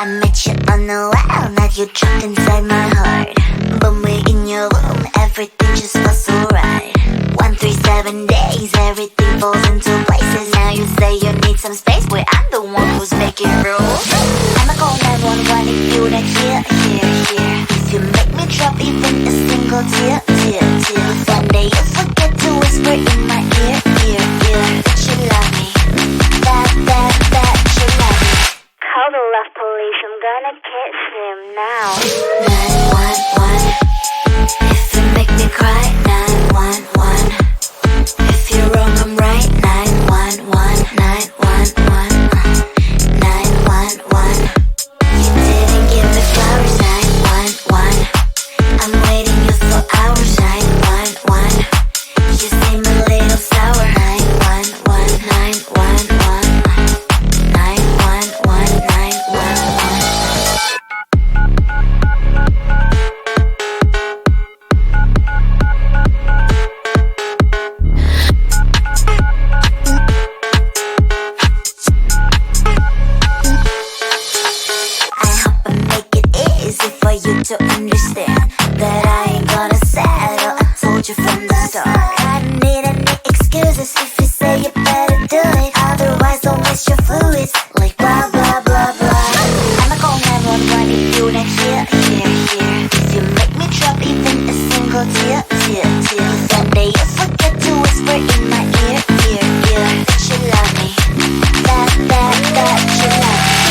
I met you on a while, now you're trapped inside my heart. When we're in your room, everything just feels so right. 137 days, everything falls into places. Now you say you need some space, where I'm the one who's making rules. I'ma call 911 if you're not here. If you make me drop even a single tear. One day you forget to whisper in my ear. That you love me, that you love me. Call the love police, I'm gonna catch him now. 911, if you make me cry. 911, if you're wrong I'm right. 911, 911, 911, you didn't give me flowers. 911, I'm waiting you for hours. 911, you seem a little sour. 911, 911, 911, 911. For you to understand that I ain't gonna settle. I told you from the start. I don't need any excuses if you say you better do it. Otherwise don't waste your fluids like blah blah blah blah. I'ma call 911 if you're not here. If you make me drop even a single tear. One day you forget to whisper in my ear. That you love me, that you love me.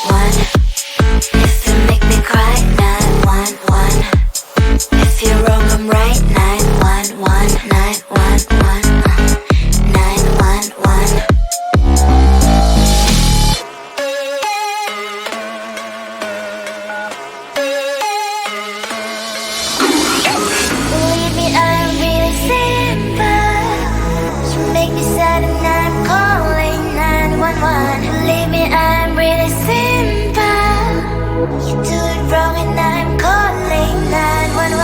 911, if you make me cry. 911, if you're wrong I'm right. 911, 911, 911. Believe me, I'm really simple. You make me sad and I'm calling 911. Believe me, I'm really simple. You do it wrong and I'm calling 911.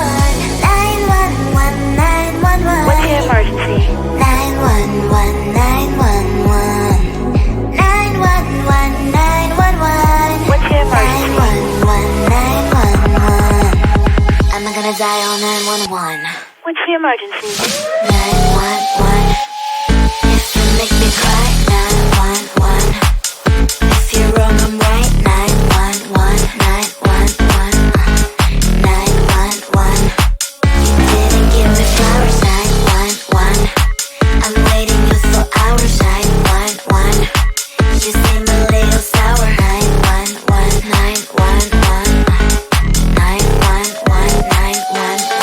911, 911. What's your emergency? 911, 911. 911, 911. What's your emergency? 911, 911. I'm not gonna dial 911. What's the emergency? 911, if you make me cry. 911, if you're wrong I'm right. 911, 911, 911, you didn't give me flowers. 911, I'm waiting you for hours. 911, you seem a little sour. 911, 911, 911, 911.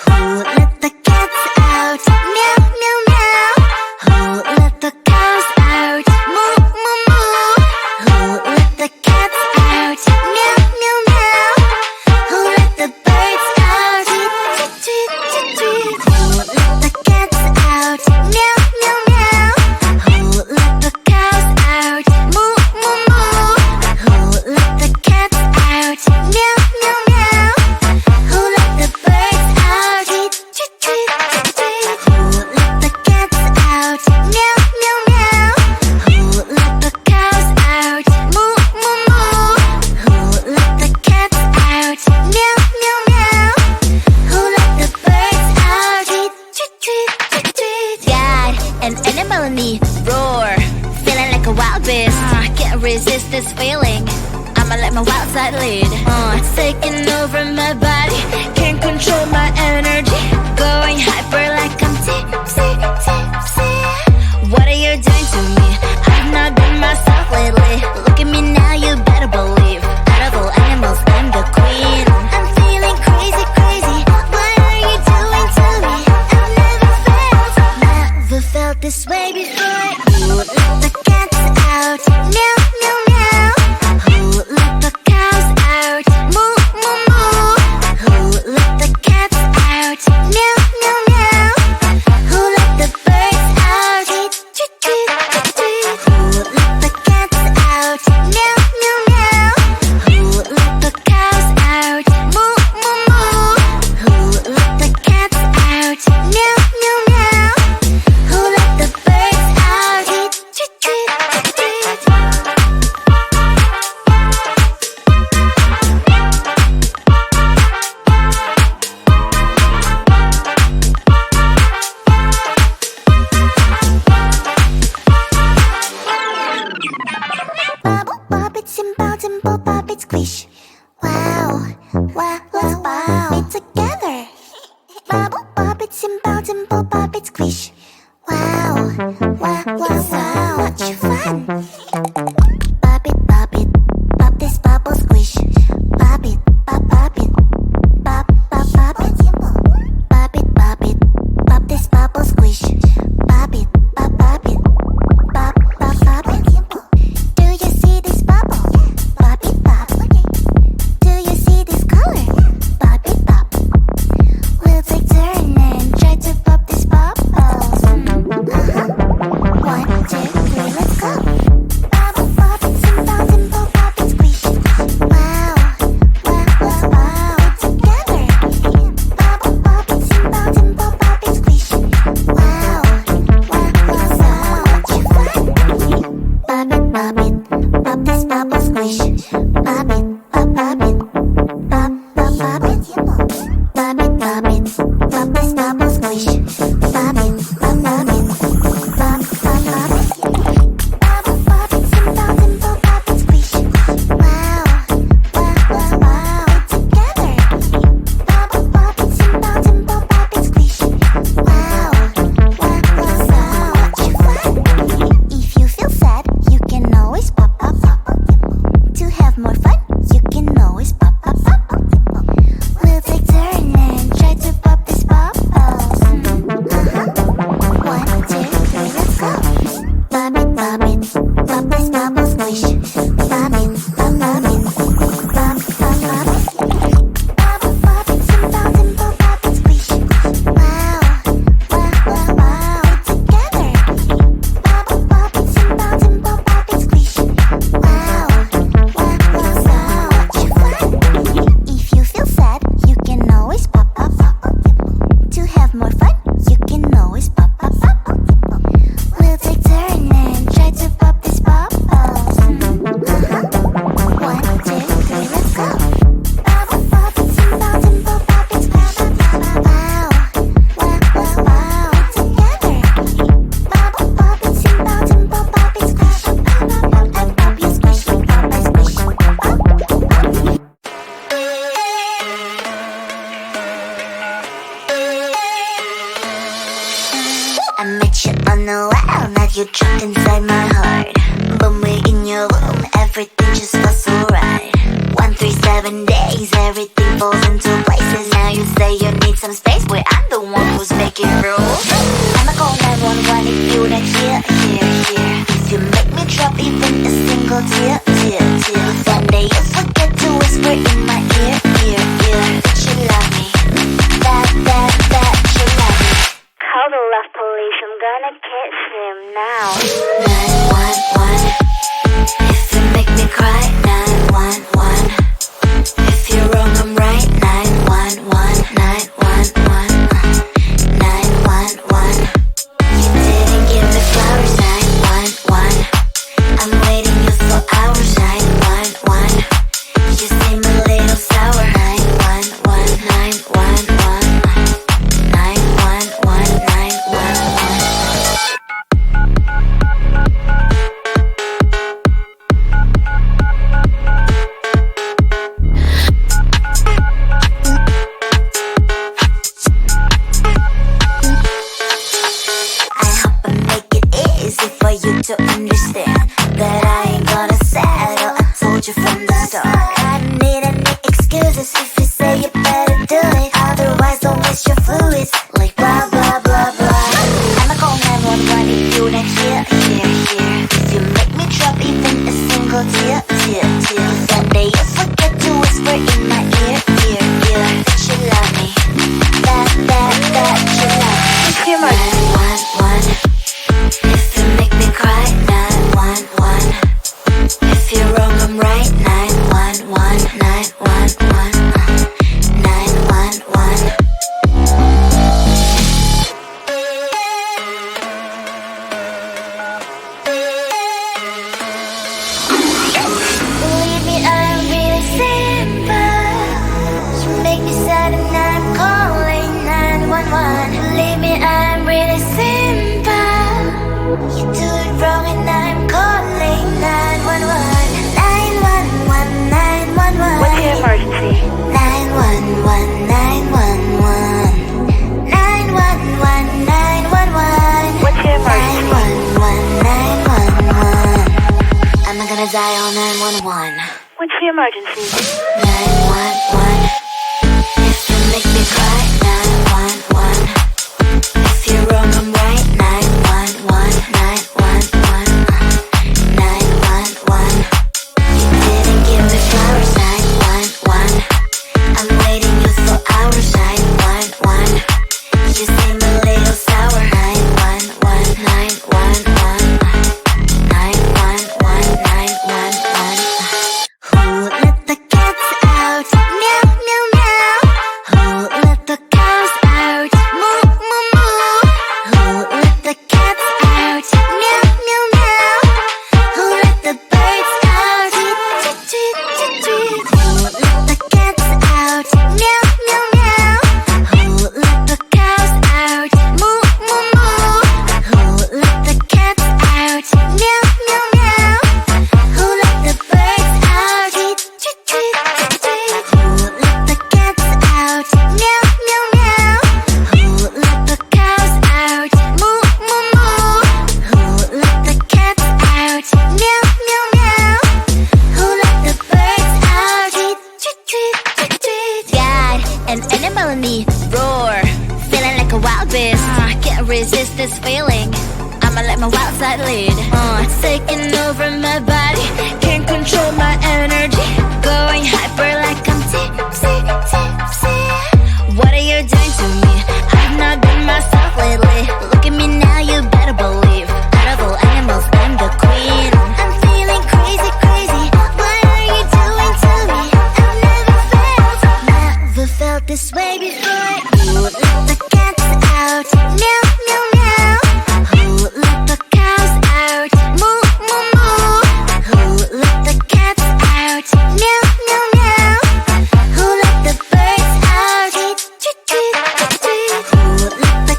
Who let the cats out? Meow, meow, meow. Who let the cows out? Moo, moo, moo. Who let the cats out? Meow, meow, meow. Who let the birds out? Tweet, tweet, tweet, tweet. Who let the cats out? Meow, meow, meow. Who let the cows out? Moo, moo, moo. Who let the cats out? Meow, meow, meow. Who let the birds out? Tweet, tweet, tweet, tweet, tweet. Who let the cats out? Meow, meow, meow. Who let the cows out? Moo, moo, moo. Who let the cats out? Meow, meow, meow. Who let the birds out? Tweet, tweet, tweet, tweet, tweet. God, an animal in me, roar. Feeling like a wild beast. Can't resist this feeling. I'ma let my wild side lead. It's taking over my body. Can't control my energy. Going hyper like I'm tipsy. What are you doing to me? I've not been myself lately. Look at me now, you better believe. Out of all animals, I'm the queen. I'm feeling crazy, crazy. What are you doing to me? I've never felt this way before. Who let the cats out? Meow, meow, meow. Who let the cows out? Moo, moo, moo. Who let the cats out? Meow, meow, I met you on a while, now you're trapped inside my heart. When we're in your room, everything just feels so right. 137 days, everything falls into places. Now you say you need some space, but I'm the one who's making rules. I'ma call 911 if you're not here. If you make me drop even a single tear. One day you forget to whisper in my ear. That you love me, that you love me. Call the love police, I'm gonna catch him now. 911, if you make me cry. 911, if you're wrong I'm right. 911, 911, 911. You didn't give me flowers. 911, I'm waiting you for hours. 911, you seem a little sour. 911, 911, 911, 911. I hope I make it easy for you to understand that I ain't gonna settle. I told you from the start. I don't need any excuses if you say you better do it. Otherwise, don't waste your fluids like blah blah blah blah. I'ma call 911 if you're not here. If you make me drop even a single tear. One day you forget to whisper in my ear. That you love me, that you love me. 911, if you make me cry. 911, if you're wrong I'm right. 911, 911, 911. Believe me, I'm really simple. You make me sad and I'm calling 911. Believe me, I'm really simple. You do it wrong and I'm calling 911. 911, 911. What's your emergency? 911, 911. 911, 911. What's your emergency? 911, 911. I'm not gonna die on 911. What's your emergency? 911, if you make me cry. 911, if you're wrong I'm right. 911, 911, 911. You didn't give me flowers. 911, I'm waiting you for hours. 911, you seem a little sour. 911, 911, 911, 911. Who let the cats out? Meow, meow, meow. Who let the cows out? Moo, moo, moo. Who let the cats out? Meow, meow, meow. Who let the birds out? Tweet, tweet, tweet, tweet, tweet. Who let the cats out? Meow, meow, meow. Who let the cows out? Moo, moo, moo. Who let the cats out? Meow, meow, meow. Who let the birds out? Tweet, tweet, tweet, tweet, tweet. Who let the cats out? Meow, meow, meow. Who let the cows out? Moo, moo, moo. Who let the cats out? Meow, meow, meow. Who let the birds out? Tweet, tweet, tweet, tweet, tweet. God, an animal in me, roar, feeling like a wild beast. Can't resist this feeling. I'ma let my wild side lead. It's taking over my body, can't control my energy. Going hyper like I'm tipsy, tipsy. What are you doing to me? I've not been myself lately. Look at me now, you better believe. Out of all animals, I'm the queen. I'm feeling crazy, crazy. What are you doing to me? I've never felt this way before. Who let the cats out? Meow, meow, meow. Who let the cows out? Moo, moo, moo. Who let the cats out? Meow, meow, meow. Who let the birds out? Tweet, tweet, tweet, tweet, tweet. Who let the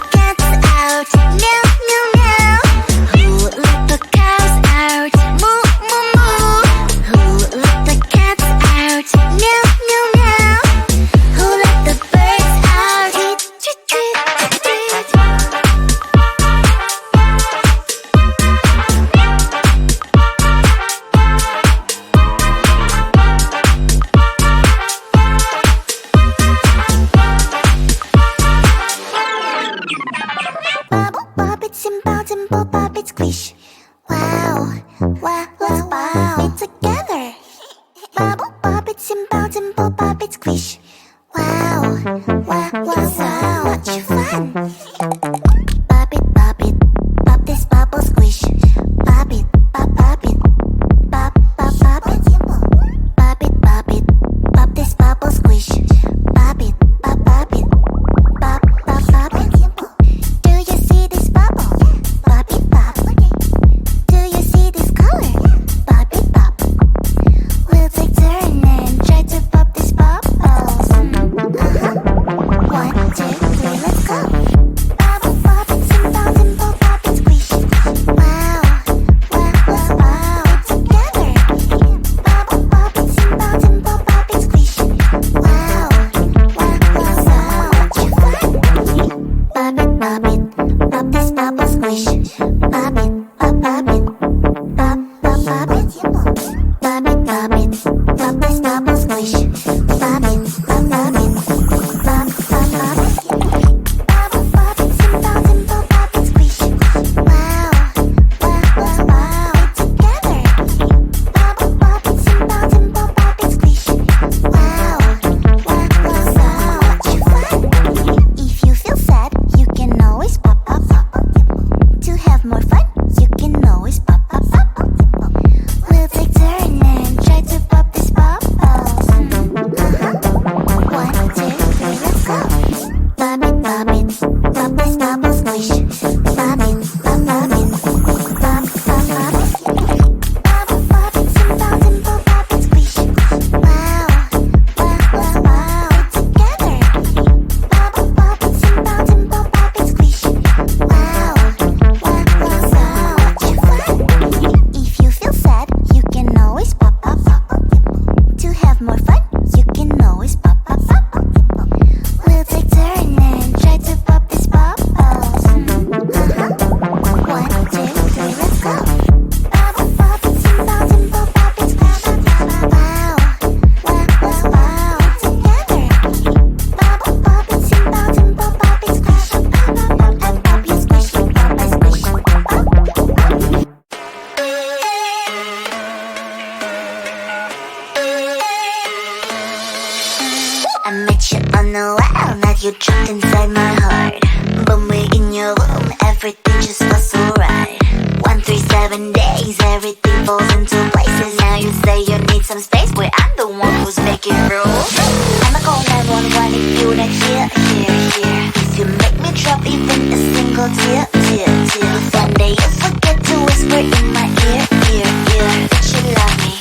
心抱紧抱抱 beat squish. Wow, wow, let's pop it together. Bubble pop it 心抱紧抱抱 beat squish. Wow, wow, wow, so much fun. Pop it, pop this bubble squish. Pop it, pop it, pop, pop, pop it. Pop it, pop this bubble squish. Pop it, pop it, pop, pop, pop it. Do you see this bubble? Pop it, pop. Do you see this color? Pop it, pop. We'll take turn and try to pop this bubble. 1, 2, 3, let's go. Bubble pop it, simple, simple, pop it, squish. Wow, wow, wow, wow, together. Bubble pop it, simple, simple, pop it, squish. Wow, wow, wow, so much fun. Pop it, pop this bubble squish. Pop it, pop it, pop, pop, pop it. Pop it, pop this bubble squish. Pop it, pop it, pop, pop, pop it. Bubble pop it, simple, simple, pop it, squish. Wow, wow, wow, wow, together. Bubble pop it, simple, simple, pop it, squish. Wow, wow, wow, so much fun. If you feel sad, you can always pop, pop, pop. To have more fun, you can always pop, pop, pop. We'll take turn and try to pop this bubble. 1, 2, 3, let's go. Pop it, pop this bubble squish. Pop it, pop it, pop, pop, pop it. Bubble pop it, simple, simple, pop it, squish. Wow, wow, wow, wow, together. Bubble pop it, simple, simple, pop it, squish. Wow, wow, wow, so much fun. If you feel sad, you can always pop, pop, pop. To have more fun, you can always pop, pop, pop. We'll take turn and try to pop this bubble. 1, 2, 3, let's go. Bubble pop it, simple, simple, pop it, squish. Wow, wow, wow, wow, together. Bubble pop it, simple, simple, pop it, squish. Pop it, squish, pop it, squish. I met you on the wild, now you're trapped inside my heart. But we're in your room, everything just feels so right. 137 days, everything falls into places. Now you say you need some space, but I'm the one who's making rules. I'ma call 911 if you're not here. You make me drop even a single tear. One day you forget to whisper in my ear. That you love me,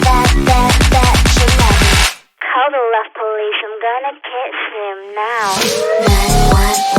that you love me. Call the love police, I'm gonna catch him now. 911